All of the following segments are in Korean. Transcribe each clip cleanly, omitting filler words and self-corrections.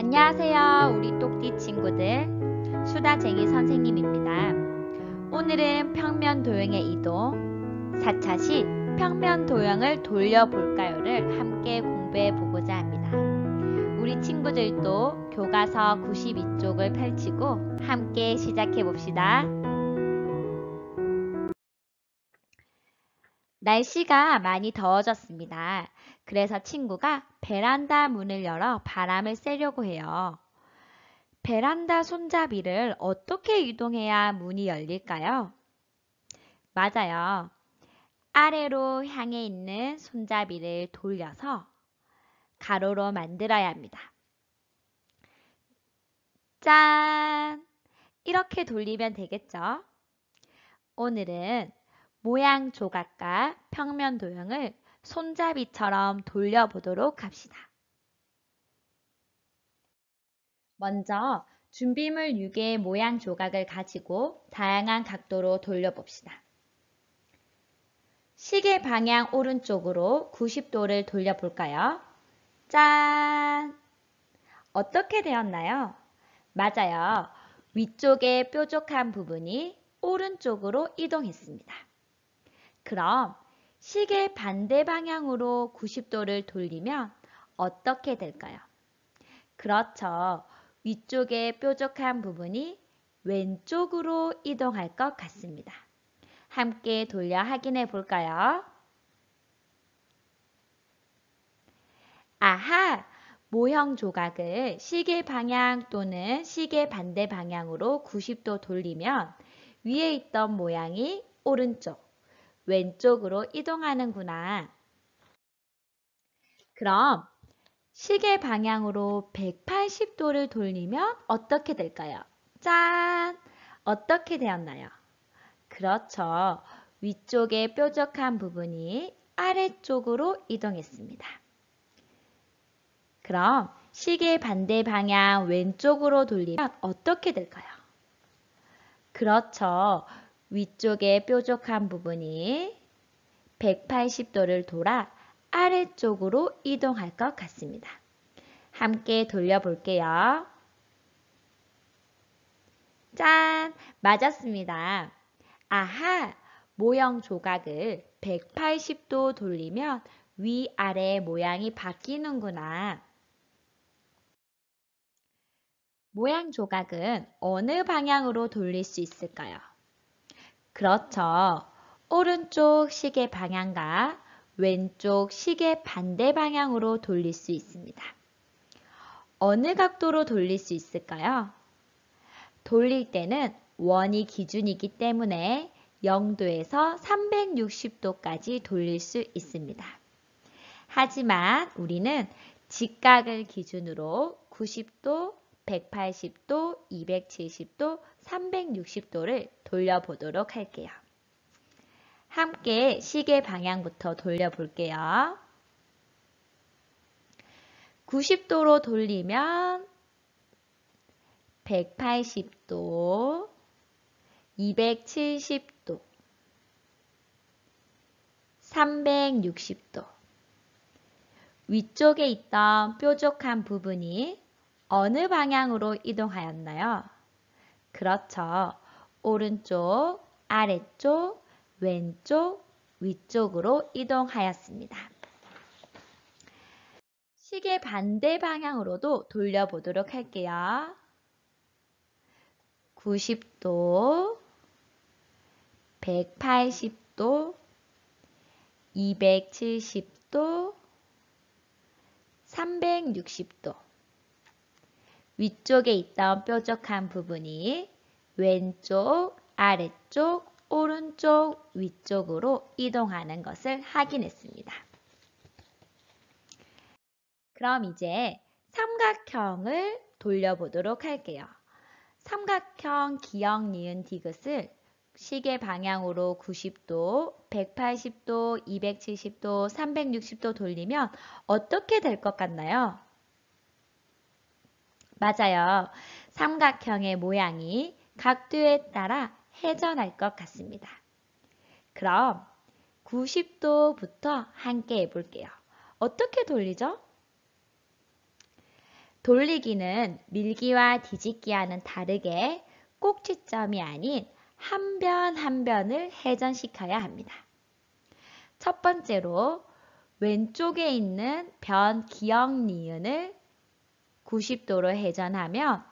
안녕하세요, 우리 똑띠 친구들. 수다쟁이 선생님입니다. 오늘은 평면 도형의 이동, 4차시 평면 도형을 돌려볼까요를 함께 공부해 보고자 합니다. 우리 친구들도 교과서 92쪽을 펼치고 함께 시작해 봅시다. 날씨가 많이 더워졌습니다. 그래서 친구가 베란다 문을 열어 바람을 쐬려고 해요. 베란다 손잡이를 어떻게 이동해야 문이 열릴까요? 맞아요. 아래로 향해 있는 손잡이를 돌려서 가로로 만들어야 합니다. 짠! 이렇게 돌리면 되겠죠? 오늘은 모양 조각과 평면 도형을 손잡이처럼 돌려보도록 합시다. 먼저 준비물 6개의 모양 조각을 가지고 다양한 각도로 돌려봅시다. 시계 방향 오른쪽으로 90도를 돌려볼까요? 짠! 어떻게 되었나요? 맞아요. 위쪽의 뾰족한 부분이 오른쪽으로 이동했습니다. 그럼 시계 반대 방향으로 90도를 돌리면 어떻게 될까요? 그렇죠. 위쪽의 뾰족한 부분이 왼쪽으로 이동할 것 같습니다. 함께 돌려 확인해 볼까요? 아하! 모형 조각을 시계 방향 또는 시계 반대 방향으로 90도 돌리면 위에 있던 모양이 오른쪽, 왼쪽으로 이동하는구나. 그럼 시계 방향으로 180도를 돌리면 어떻게 될까요? 짠! 어떻게 되었나요? 그렇죠. 위쪽의 뾰족한 부분이 아래쪽으로 이동했습니다. 그럼 시계 반대 방향 왼쪽으로 돌리면 어떻게 될까요? 그렇죠. 위쪽의 뾰족한 부분이 180도를 돌아 아래쪽으로 이동할 것 같습니다. 함께 돌려볼게요. 짠! 맞았습니다. 아하! 모형 조각을 180도 돌리면 위아래 모양이 바뀌는구나. 모양 조각은 어느 방향으로 돌릴 수 있을까요? 그렇죠. 오른쪽 시계 방향과 왼쪽 시계 반대 방향으로 돌릴 수 있습니다. 어느 각도로 돌릴 수 있을까요? 돌릴 때는 원이 기준이기 때문에 0도에서 360도까지 돌릴 수 있습니다. 하지만 우리는 직각을 기준으로 90도, 180도, 270도, 360도를 돌려보도록 할게요. 함께 시계 방향부터 돌려볼게요. 90도로 돌리면 180도, 270도, 360도. 위쪽에 있던 뾰족한 부분이 어느 방향으로 이동하였나요? 그렇죠. 오른쪽, 아래쪽, 왼쪽, 위쪽으로 이동하였습니다. 시계 반대 방향으로도 돌려보도록 할게요. 90도, 180도, 270도, 360도. 위쪽에 있던 뾰족한 부분이 왼쪽, 아래쪽, 오른쪽, 위쪽으로 이동하는 것을 확인했습니다. 그럼 이제 삼각형을 돌려보도록 할게요. 삼각형 기역, 니은, 디귿을 시계 방향으로 90도, 180도, 270도, 360도 돌리면 어떻게 될 것 같나요? 맞아요. 삼각형의 모양이 각도에 따라 회전할 것 같습니다. 그럼 90도부터 함께 해볼게요. 어떻게 돌리죠? 돌리기는 밀기와 뒤집기와는 다르게 꼭지점이 아닌 한 변 한 변을 회전시켜야 합니다. 첫 번째로 왼쪽에 있는 변 기역 니은을 90도로 회전하면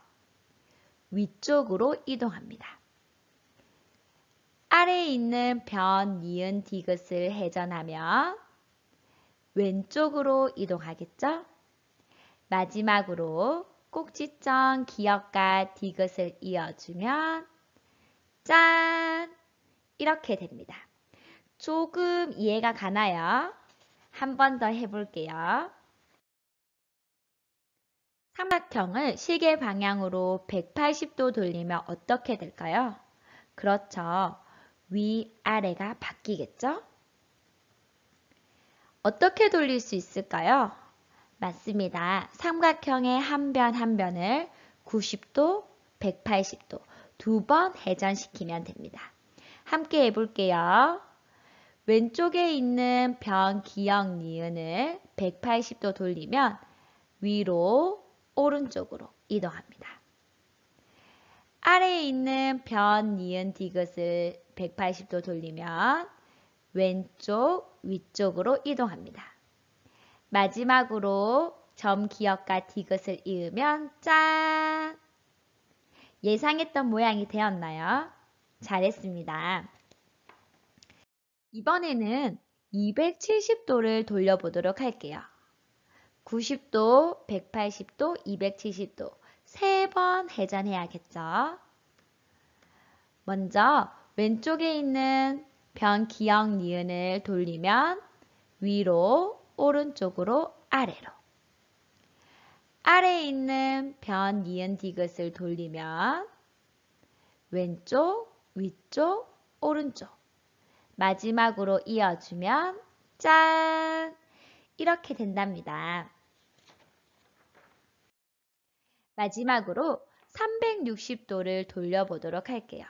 위쪽으로 이동합니다. 아래에 있는 변 니은 디귿을 회전하면 왼쪽으로 이동하겠죠? 마지막으로 꼭지점 기역과 디귿을 이어주면 짠! 이렇게 됩니다. 조금 이해가 가나요? 한 번 더 해볼게요. 삼각형을 시계 방향으로 180도 돌리면 어떻게 될까요? 그렇죠. 위아래가 바뀌겠죠? 어떻게 돌릴 수 있을까요? 맞습니다. 삼각형의 한 변 한 변을 90도, 180도 두 번 회전시키면 됩니다. 함께 해볼게요. 왼쪽에 있는 변 기역 니은을 180도 돌리면 위로, 오른쪽으로 이동합니다. 아래에 있는 변 니은 디귿을 180도 돌리면 왼쪽, 위쪽으로 이동합니다. 마지막으로 점 기역과 디귿을 이으면 짠! 예상했던 모양이 되었나요? 잘했습니다. 이번에는 270도를 돌려보도록 할게요. 90도, 180도, 270도 세 번 회전해야겠죠? 먼저 왼쪽에 있는 변 기역 니은을 돌리면 위로, 오른쪽으로, 아래로. 아래에 있는 변 니은 디귿을 돌리면 왼쪽, 위쪽, 오른쪽. 마지막으로 이어주면 짠! 이렇게 된답니다. 마지막으로 360도를 돌려보도록 할게요.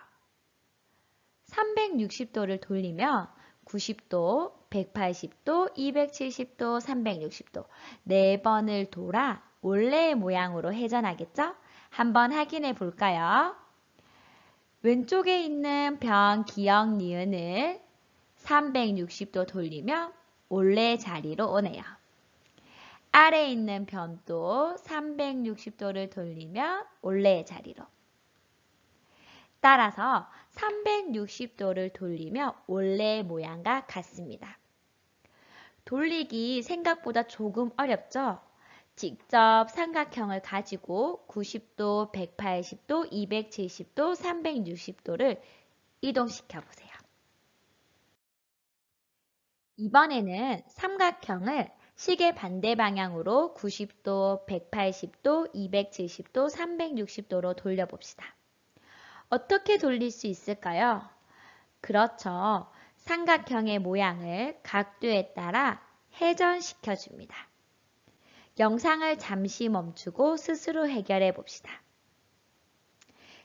360도를 돌리면 90도, 180도, 270도, 360도 네 번을 돌아 원래의 모양으로 회전하겠죠? 한번 확인해 볼까요? 왼쪽에 있는 변 기역 니은을 360도 돌리면 원래 자리로 오네요. 아래에 있는 변도 360도를 돌리면 원래의 자리로. 따라서 360도를 돌리면 원래의 모양과 같습니다. 돌리기 생각보다 조금 어렵죠? 직접 삼각형을 가지고 90도, 180도, 270도, 360도를 이동시켜 보세요. 이번에는 삼각형을 시계 반대 방향으로 90도, 180도, 270도, 360도로 돌려봅시다. 어떻게 돌릴 수 있을까요? 그렇죠. 삼각형의 모양을 각도에 따라 회전시켜 줍니다. 영상을 잠시 멈추고 스스로 해결해 봅시다.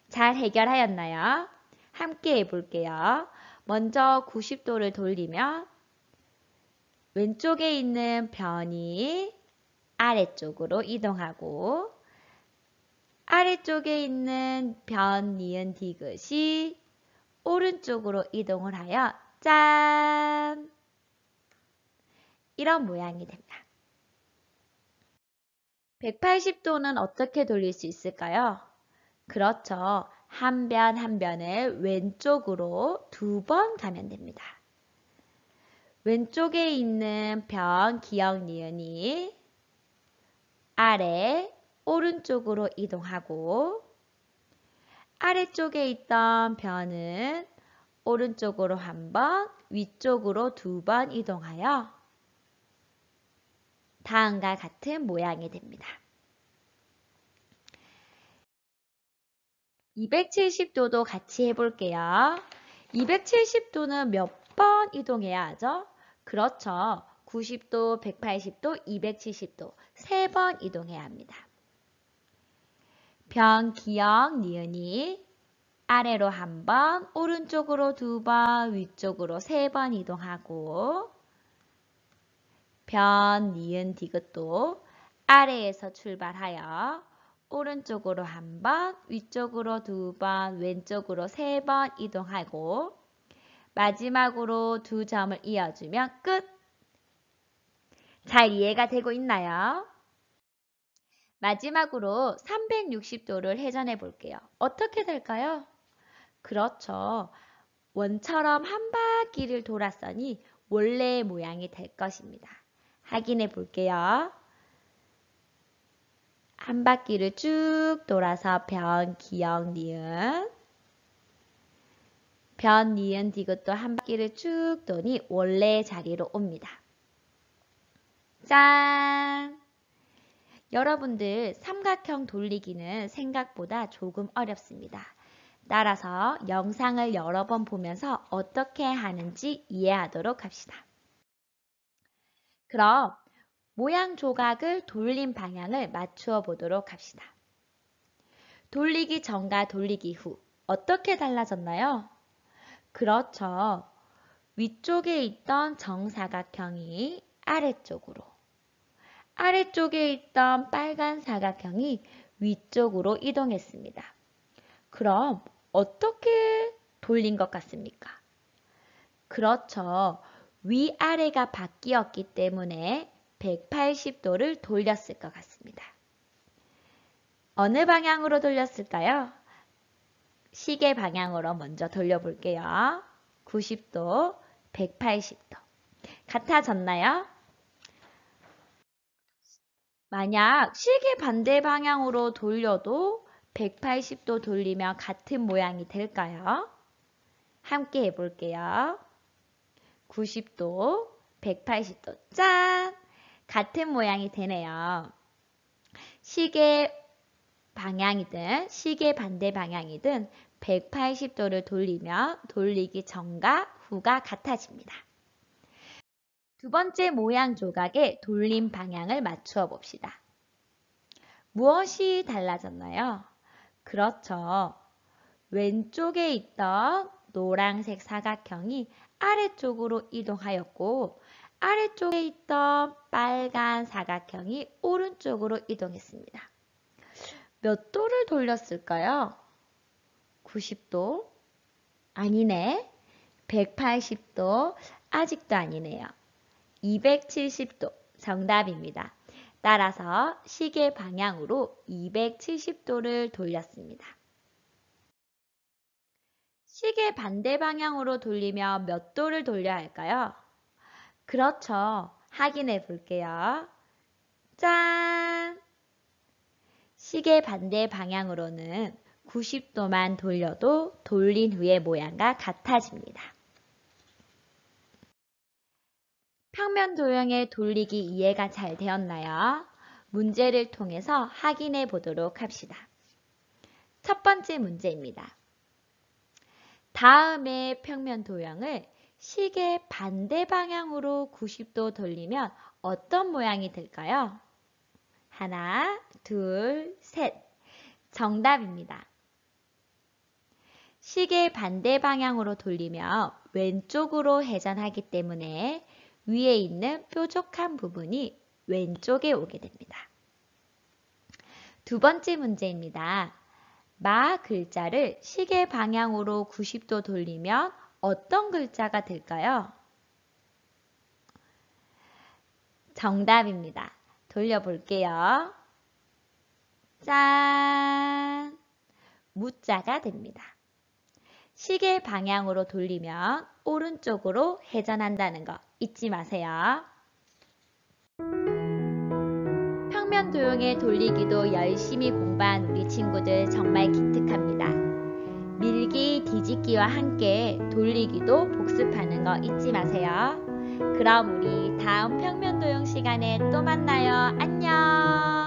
잘 해결하였나요? 함께 해볼게요. 먼저 90도를 돌리면 왼쪽에 있는 변이 아래쪽으로 이동하고 아래쪽에 있는 변 니은 디귿이 오른쪽으로 이동을 하여 짠! 이런 모양이 됩니다. 180도는 어떻게 돌릴 수 있을까요? 그렇죠. 한 변 한 변을 왼쪽으로 두 번 가면 됩니다. 왼쪽에 있는 변 기역 니은이 아래 오른쪽으로 이동하고 아래쪽에 있던 변은 오른쪽으로 한 번, 위쪽으로 두 번 이동하여 다음과 같은 모양이 됩니다. 270도도 같이 해볼게요. 270도는 몇 번 이동해야 하죠? 그렇죠. 90도, 180도, 270도 세 번 이동해야 합니다. 변 기역 니은이 아래로 한 번, 오른쪽으로 두 번, 위쪽으로 세 번 이동하고 변 니은 디귿도 아래에서 출발하여 오른쪽으로 한 번, 위쪽으로 두 번, 왼쪽으로 세 번 이동하고 마지막으로 두 점을 이어주면 끝! 잘 이해가 되고 있나요? 마지막으로 360도를 회전해 볼게요. 어떻게 될까요? 그렇죠. 원처럼 한 바퀴를 돌았으니 원래의 모양이 될 것입니다. 확인해 볼게요. 한 바퀴를 쭉 돌아서 변, 기역, 니은 변, 니은, 디귿도 한 바퀴를 쭉 도니 원래의 자리로 옵니다. 짠! 여러분들 삼각형 돌리기는 생각보다 조금 어렵습니다. 따라서 영상을 여러 번 보면서 어떻게 하는지 이해하도록 합시다. 그럼 모양 조각을 돌린 방향을 맞추어 보도록 합시다. 돌리기 전과 돌리기 후 어떻게 달라졌나요? 그렇죠. 위쪽에 있던 정사각형이 아래쪽으로, 아래쪽에 있던 빨간 사각형이 위쪽으로 이동했습니다. 그럼 어떻게 돌린 것 같습니까? 그렇죠. 위아래가 바뀌었기 때문에 180도를 돌렸을 것 같습니다. 어느 방향으로 돌렸을까요? 시계 방향으로 먼저 돌려볼게요. 90도, 180도. 같아졌나요? 만약 시계 반대 방향으로 돌려도 180도 돌리면 같은 모양이 될까요? 함께 해볼게요. 90도, 180도. 짠! 같은 모양이 되네요. 시계 방향이든 시계 반대 방향이든 180도를 돌리면 돌리기 전과 후가 같아집니다. 두 번째 모양 조각의 돌림 방향을 맞추어 봅시다. 무엇이 달라졌나요? 그렇죠. 왼쪽에 있던 노란색 사각형이 아래쪽으로 이동하였고 아래쪽에 있던 빨간 사각형이 오른쪽으로 이동했습니다. 몇 도를 돌렸을까요? 90도? 아니네. 180도? 아직도 아니네요. 270도 정답입니다. 따라서 시계 방향으로 270도를 돌렸습니다. 시계 반대 방향으로 돌리면 몇 도를 돌려야 할까요? 그렇죠. 확인해 볼게요. 짠! 시계 반대 방향으로는 90도만 돌려도 돌린 후의 모양과 같아집니다. 평면 도형의 돌리기 이해가 잘 되었나요? 문제를 통해서 확인해 보도록 합시다. 첫 번째 문제입니다. 다음의 평면 도형을 시계 반대 방향으로 90도 돌리면 어떤 모양이 될까요? 하나, 둘, 셋. 정답입니다. 시계 반대 방향으로 돌리면 왼쪽으로 회전하기 때문에 위에 있는 뾰족한 부분이 왼쪽에 오게 됩니다. 두 번째 문제입니다. 마 글자를 시계 방향으로 90도 돌리면 어떤 글자가 될까요? 정답입니다. 돌려볼게요. 짠! 무자가 됩니다. 시계 방향으로 돌리면 오른쪽으로 회전한다는 거 잊지 마세요. 평면 도형의 돌리기도 열심히 공부한 우리 친구들 정말 기특합니다. 밀기, 뒤집기와 함께 돌리기도 복습하는 거 잊지 마세요. 그럼 우리 다음 평면 도형 시간에 또 만나요. 안녕!